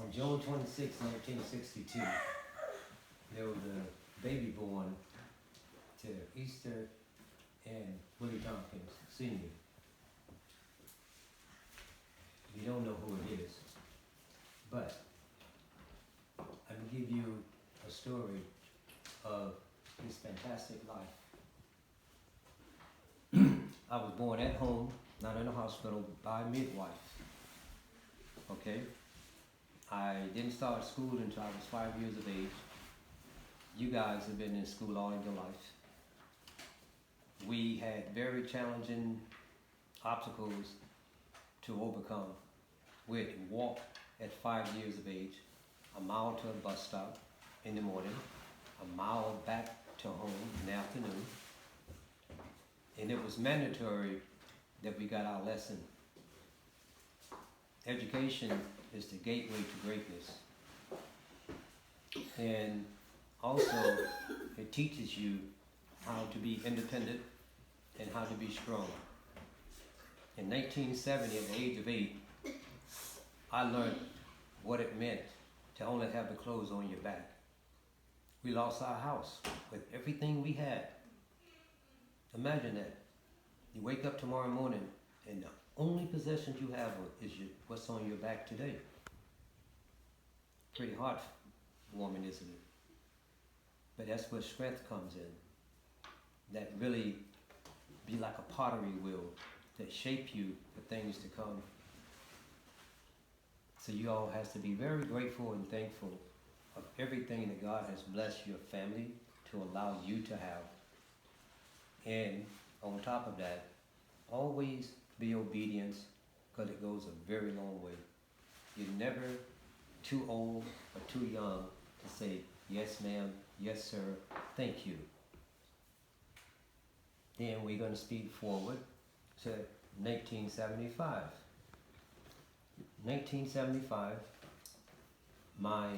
On June 26, 1962, there was a baby born to Easter and Willie Tompkins Sr. You don't know who it is, but I'm going to give you a story of his fantastic life. I was born at home, not in a hospital, by a midwife. Okay? I didn't start school until I was 5 years of age. You guys have been in school all of your life. We had very challenging obstacles to overcome. We had to walk at 5 years of age, a mile to a bus stop in the morning, a mile back to home in the afternoon. And it was mandatory that we got our lesson. Education is the gateway to greatness. And also, it teaches you how to be independent and how to be strong. In 1970, at the age of 8, I learned what it meant to only have the clothes on your back. We lost our house with everything we had. Imagine that. You wake up tomorrow morning and the only possessions you have is what's on your back today. Pretty heartwarming, isn't it? But that's where strength comes in. That really be like a pottery wheel that shape you for things to come. So you all has to be very grateful and thankful of everything that God has blessed your family to allow you to have. And on top of that, always be obedient, because it goes a very long way. You're never too old or too young to say, yes ma'am, yes sir, thank you. Then we're going to speed forward to 1975. 1975, my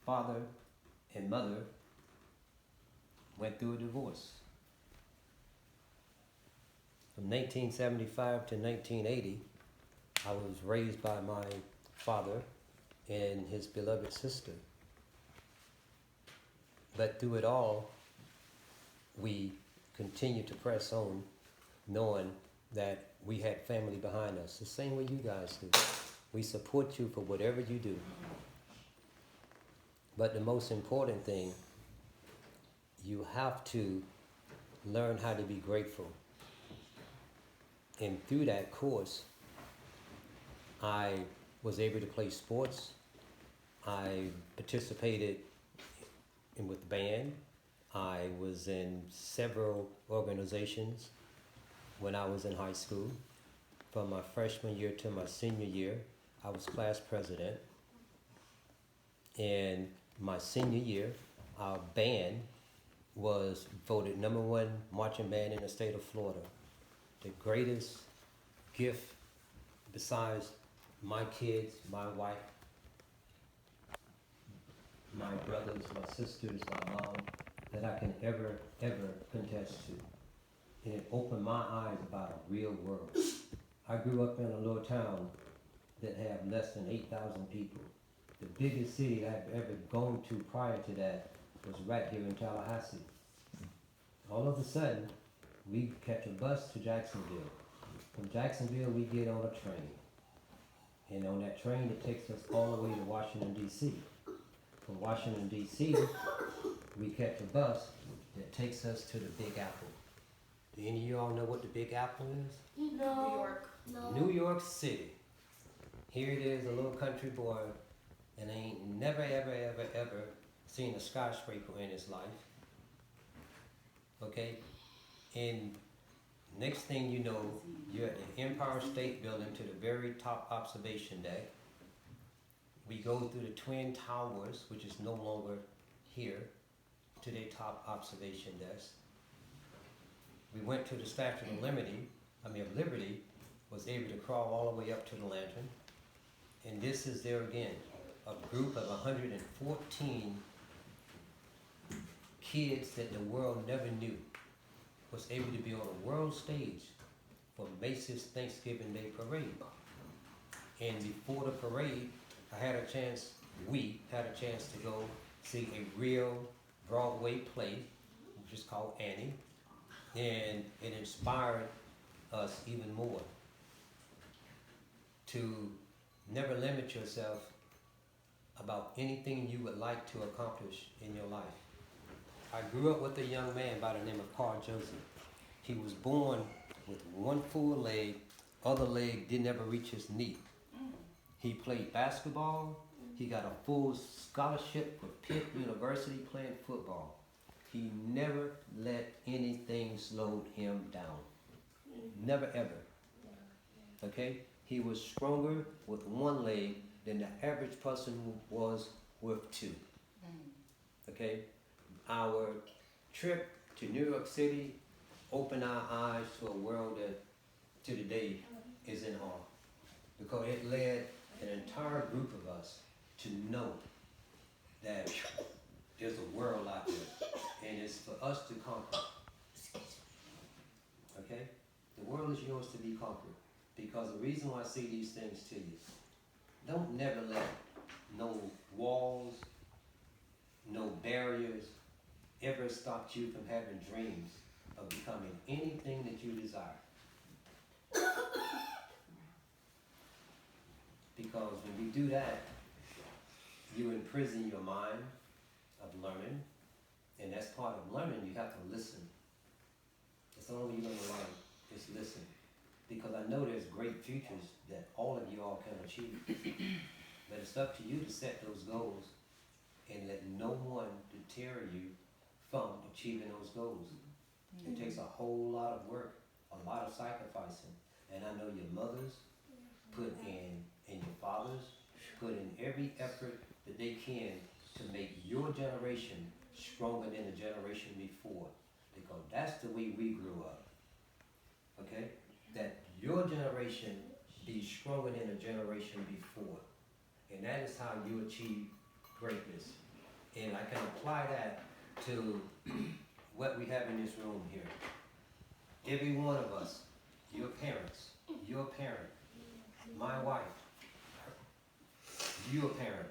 father and mother went through a divorce. From 1975 to 1980, I was raised by my father and his beloved sister. But through it all, we continued to press on, knowing that we had family behind us, the same way you guys do. We support you for whatever you do. But the most important thing, you have to learn how to be grateful. And through that course, I was able to play sports. I participated with the band. I was in several organizations when I was in high school. From my freshman year to my senior year, I was class president. And my senior year, our band was voted #1 marching band in the state of Florida. The greatest gift besides my kids, my wife, my brothers, my sisters, my mom, that I can ever contest to. And it opened my eyes about a real world. I grew up in a little town that had less than 8,000 people. The biggest city I've ever gone to prior to that was right here in Tallahassee. All of a sudden, we catch a bus to Jacksonville. From Jacksonville, we get on a train. And on that train, it takes us all the way to Washington, D.C. From Washington, D.C., we catch a bus that takes us to the Big Apple. Do any of you all know what the Big Apple is? No. New York. No. New York City. Here it is, a little country boy, and ain't never, ever seen a skyscraper in his life. Okay? And next thing you know, you're at the Empire State Building to the very top observation deck. We go through the Twin Towers, which is no longer here, to their top observation desk. We went to the Statue of Liberty, was able to crawl all the way up to the lantern. And this is there again, a group of 114 kids that the world never knew was able to be on a world stage for Macy's Thanksgiving Day Parade. And before the parade, we had a chance to go see a real Broadway play, which is called Annie, and it inspired us even more to never limit yourself about anything you would like to accomplish in your life. I grew up with a young man by the name of Carl Joseph. He was born with one full leg, other leg didn't ever reach his knee. He played basketball. He got a full scholarship for Pitt University playing football. He never let anything slow him down. Never ever. Okay? He was stronger with one leg than the average person was with two. Okay? Our trip to New York City opened our eyes to a world that to today is in awe. Because it led an entire group of us to know that there's a world out there and it's for us to conquer. Okay? The world is yours to be conquered. Because the reason why I say these things to you, don't never let no walls, no barriers ever stop you from having dreams of becoming anything that you desire. Because when you do that, you imprison your mind of learning, and that's part of learning. You have to listen. That's the only way you're going to learn, is listen. Because I know there's great futures that all of you all can achieve. But it's up to you to set those goals and let no one deter you from achieving those goals. It takes a whole lot of work, a lot of sacrificing. And I know your mothers put in, and your fathers put in every effort that they can to make your generation stronger than the generation before. Because that's the way we grew up. Okay? That your generation be stronger than the generation before. And that is how you achieve greatness. And I can apply that to what we have in this room here. Every one of us, your parents, your parent, my wife, your parent,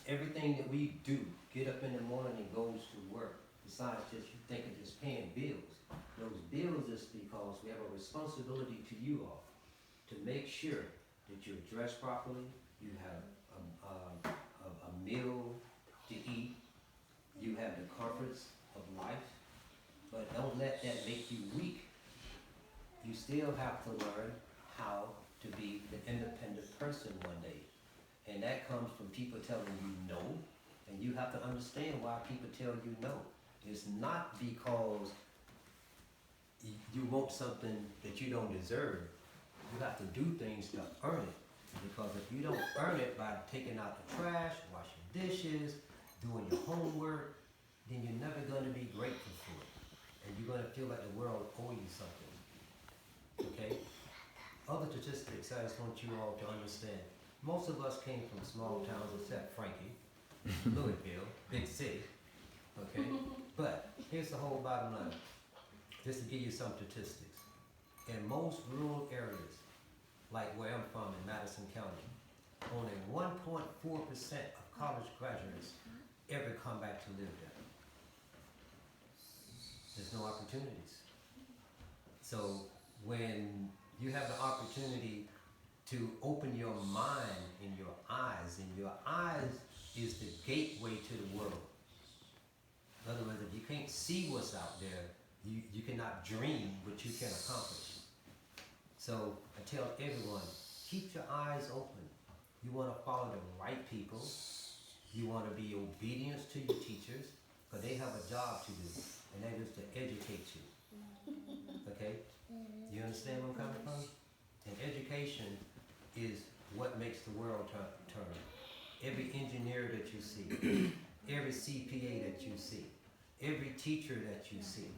everything that we do, get up in the morning and goes to work, besides just you thinking just paying bills. Those bills is because we have a responsibility to you all to make sure that you're dressed properly, you have a meal to eat, you have the comforts of life, but don't let that make you weak. You still have to learn how to be the independent person one day. And that comes from people telling you no, and you have to understand why people tell you no. It's not because you want something that you don't deserve. You have to do things to earn it. Because if you don't earn it by taking out the trash, washing dishes, doing your homework, then you're never going to be grateful for it. And you're going to feel like the world owes you something. Okay? Other statistics I just want you all to understand. Most of us came from small towns except Frankie, Louisville, big city. Okay? But here's the whole bottom line. Just to give you some statistics. In most rural areas, like where I'm from in Madison County, only 1.4% of college graduates ever come back to live there. There's no opportunities. So when you have the opportunity to open your mind and your eyes is the gateway to the world. In other words, if you can't see what's out there, you cannot dream what you can accomplish. So I tell everyone, keep your eyes open. You want to follow the right people. You want to be obedient to your teachers, because they have a job to do, and that is to educate you. Okay? You understand where I'm coming from? And education is what makes the world turn. Every engineer that you see, every CPA that you see, every teacher that you see,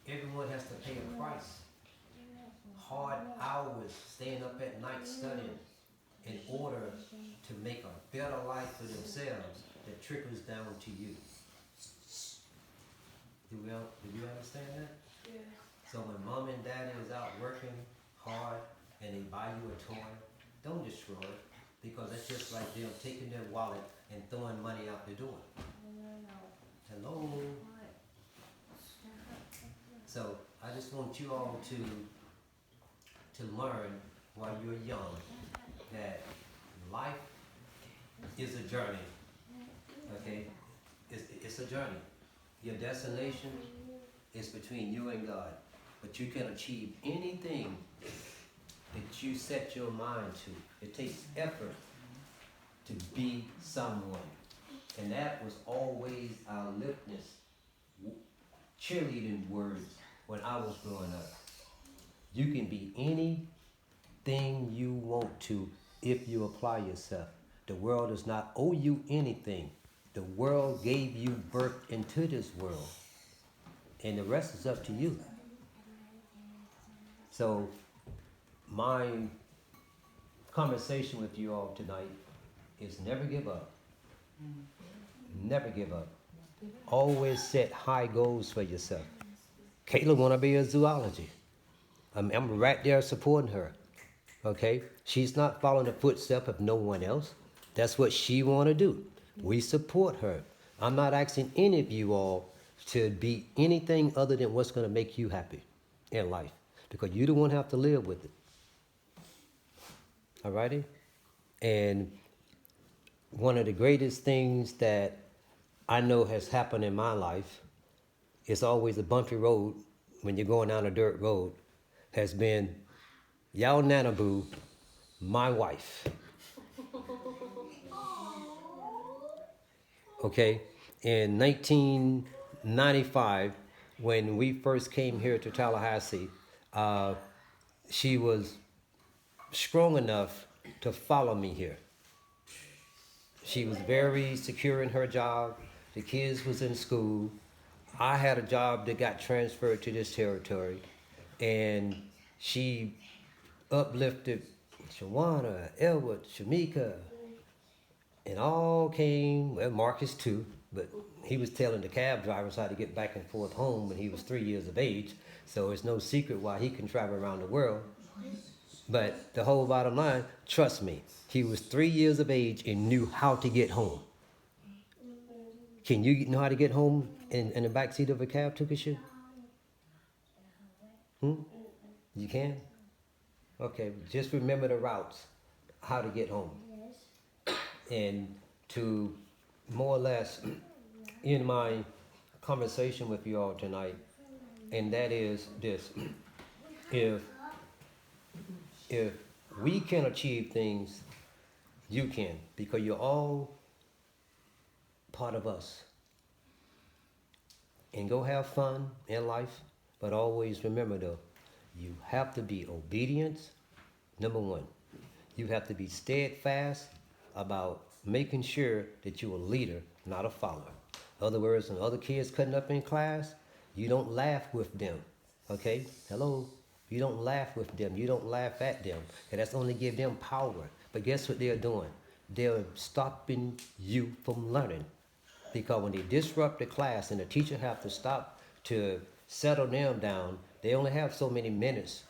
everyone has to pay a price. Hard hours, staying up at night studying in order to make a better life for themselves that trickles down to you. Do you understand that? Yeah. So when mom and daddy is out working hard and they buy you a toy, don't destroy it. because that's just like them taking their wallet and throwing money out the door. Hello? So I just want you all to learn while you're young that life is a journey. Okay? It's a journey. Your destination is between you and God. But you can achieve anything that you set your mind to. It takes effort to be someone. And that was always our litmus, cheerleading words when I was growing up. You can be anything you want to if you apply yourself. The world does not owe you anything. The world gave you birth into this world. And the rest is up to you. So my conversation with you all tonight is never give up. Never give up. Always set high goals for yourself. Kayla want to be a zoology. I'm right there supporting her. Okay? She's not following the footsteps of no one else. That's what she want to do. We support her. I'm not asking any of you all to be anything other than what's going to make you happy in life. Because you don't want to have to live with it. Alrighty? And one of the greatest things that I know has happened in my life, it's always a bumpy road when you're going down a dirt road, has been Yao Nanaboo, my wife. Okay? In 1995, when we first came here to Tallahassee, she was strong enough to follow me here. She was very secure in her job. The kids was in school. I had a job that got transferred to this territory. And she uplifted Shawana, Elwood, Shamika, and all came, well, Marcus too, but he was telling the cab drivers how to get back and forth home when he was 3 years of age. So it's no secret why he can travel around the world. But the whole bottom line, trust me, he was 3 years of age and knew how to get home. Can you know how to get home in the backseat of a cab, Tukashu? You can? Okay, just remember the routes, how to get home. And to more or less in my conversation with you all tonight, and that is this. If we can achieve things, you can, because you're all part of us. And go have fun in life, but always remember though, you have to be obedient, number one. You have to be steadfast about making sure that you're a leader, not a follower. In other words, when other kids cutting up in class, you don't laugh with them, okay? Hello? You don't laugh with them. You don't laugh at them. And that's only give them power. But guess what they're doing? They're stopping you from learning. Because when they disrupt the class and the teacher have to stop to settle them down, they only have so many minutes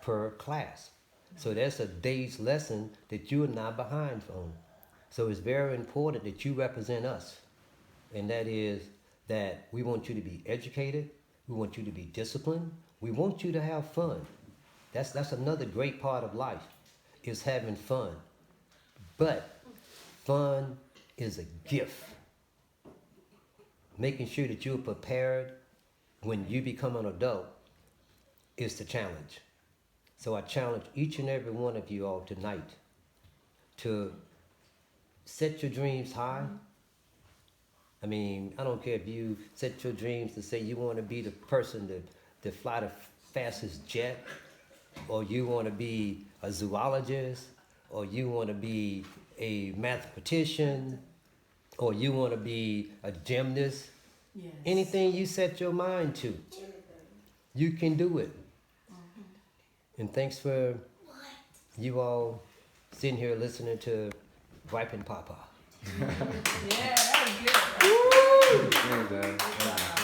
per class. So that's a day's lesson that you're not behind on. So it's very important that you represent us. And that is that we want you to be educated. We want you to be disciplined. We want you to have fun. That's another great part of life, is having fun. But fun is a gift. Making sure that you're prepared when you become an adult is the challenge. So I challenge each and every one of you all tonight to set your dreams high. I mean, I don't care if you set your dreams to say you want to be the person to fly the fastest jet, or you want to be a zoologist, or you want to be a mathematician, or you want to be a gymnast. Yes. Anything you set your mind to, you can do it. And thanks for you all sitting here listening to Ripe and Papa. Yeah, that was good. Woo!